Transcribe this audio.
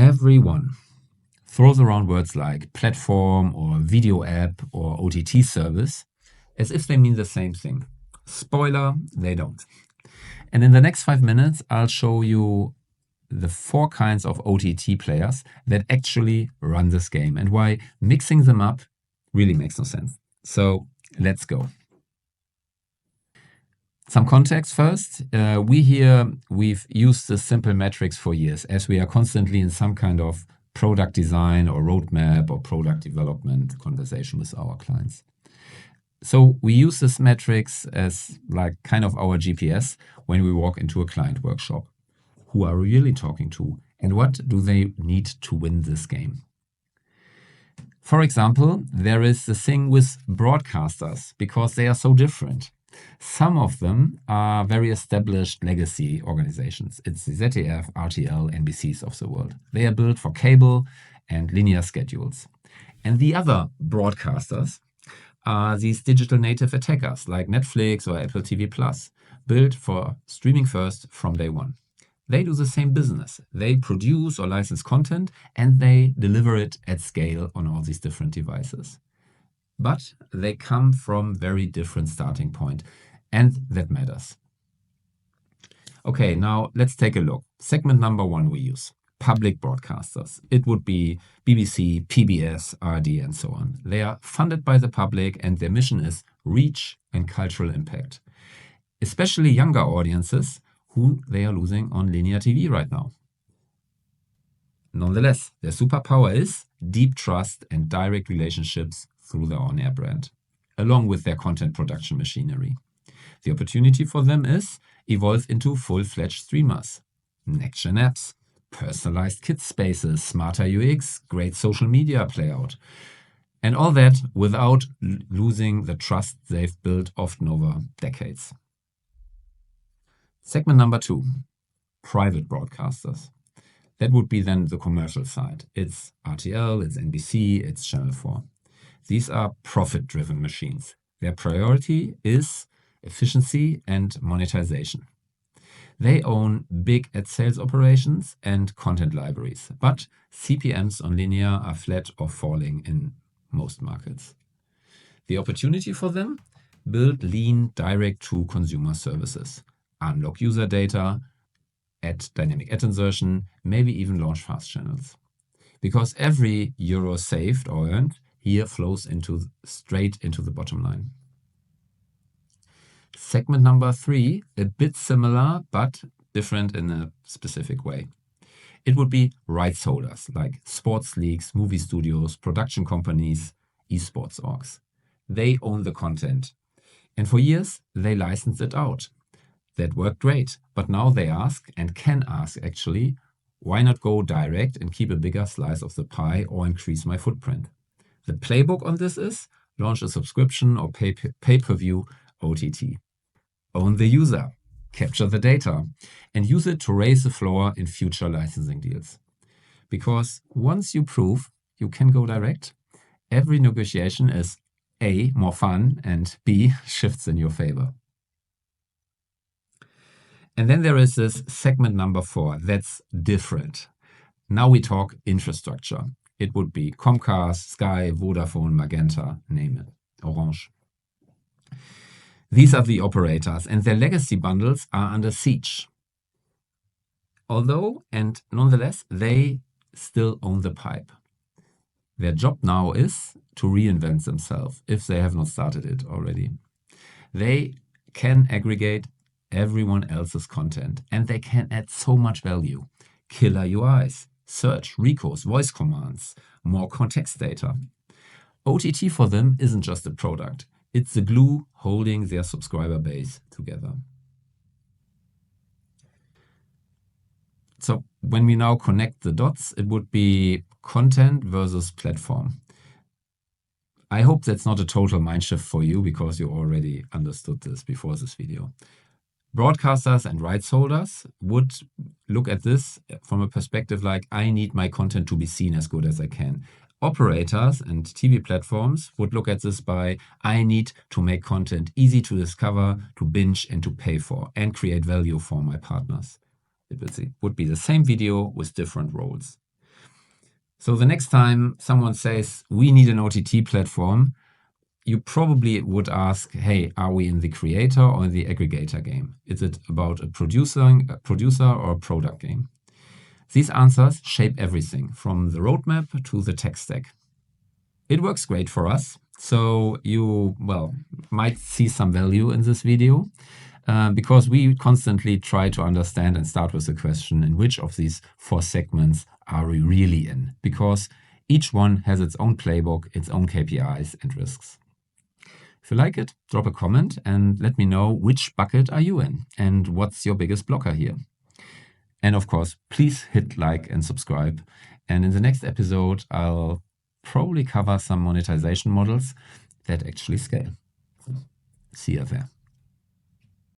everyone throws around words like platform or video app or OTT service as if they mean the same thing. Spoiler, they don't. And in the next 5 minutes, I'll show you the 4 kinds of OTT players that actually run this game and why mixing them up really makes no sense. So let's go. Some context first. We've used this simple metrics for years as we are constantly in some kind of product design or roadmap or product development conversation with our clients. So we use this metrics as like kind of our GPS when we walk into a client workshop. Who are we really talking to and what do they need to win this game? For example, there is the thing with broadcasters because they are so different. Some of them are very established legacy organizations. It's the ZDF, RTL, NBCs of the world. They are built for cable and linear schedules. And the other broadcasters are these digital native attackers like Netflix or Apple TV Plus, built for streaming first from day one. They do the same business. They produce or license content and they deliver it at scale on all these different devices. But they come from very different starting point, and that matters. Okay, now let's take a look. Segment number 1 we use, public broadcasters. It would be BBC, PBS, ARD, and so on. They are funded by the public and their mission is reach and cultural impact, especially younger audiences who they are losing on linear TV right now. Nonetheless, their superpower is deep trust and direct relationships through their on-air brand, along with their content production machinery. The opportunity for them is evolve into full-fledged streamers, next-gen apps, personalized kids spaces, smarter UX, great social media playout, and all that without losing the trust they've built often over decades. Segment number 2, private broadcasters. That would be then the commercial side. It's RTL, it's NBC, it's Channel 4. These are profit-driven machines. Their priority is efficiency and monetization. They own big ad sales operations and content libraries, but CPMs on linear are flat or falling in most markets. The opportunity for them? Build lean direct-to-consumer services, unlock user data, add dynamic ad insertion, maybe even launch fast channels. Because every euro saved or earned here flows straight into the bottom line. Segment number 3, a bit similar but different in a specific way. It would be rights holders like sports leagues, movie studios, production companies, esports orgs. They own the content. And for years, they licensed it out. That worked great, but now they ask, and can ask actually, why not go direct and keep a bigger slice of the pie or increase my footprint? The playbook on this is launch a subscription or pay-per-view OTT. Own the user, capture the data, and use it to raise the floor in future licensing deals. Because once you prove you can go direct, every negotiation is A, more fun, and B, shifts in your favor. And then there is this segment number 4, that's different. Now we talk infrastructure. It would be Comcast, Sky, Vodafone, Magenta, name it, Orange. These are the operators and their legacy bundles are under siege. Although, and nonetheless, they still own the pipe. Their job now is to reinvent themselves if they have not started it already. They can aggregate everyone else's content and they can add so much value. Killer UIs, search, recos, voice commands, more context data. OTT for them isn't just a product. It's the glue holding their subscriber base together. So when we now connect the dots, it would be content versus platform. I hope that's not a total mind shift for you because you already understood this before this video. Broadcasters and rights holders would look at this from a perspective like, I need my content to be seen as good as I can. Operators and TV platforms would look at this by, I need to make content easy to discover, to binge and to pay for and create value for my partners. It would be the same video with different roles. So the next time someone says, we need an OTT platform, you probably would ask, hey, are we in the creator or in the aggregator game? Is it about a producer or a product game? These answers shape everything from the roadmap to the tech stack. It works great for us. So you, might see some value in this video because we constantly try to understand and start with the question, in which of these 4 segments are we really in? Because each one has its own playbook, its own KPIs and risks. If you like it, drop a comment and let me know which bucket are you in and what's your biggest blocker here. And of course, please hit like and subscribe. And in the next episode, I'll probably cover some monetization models that actually scale. See you there.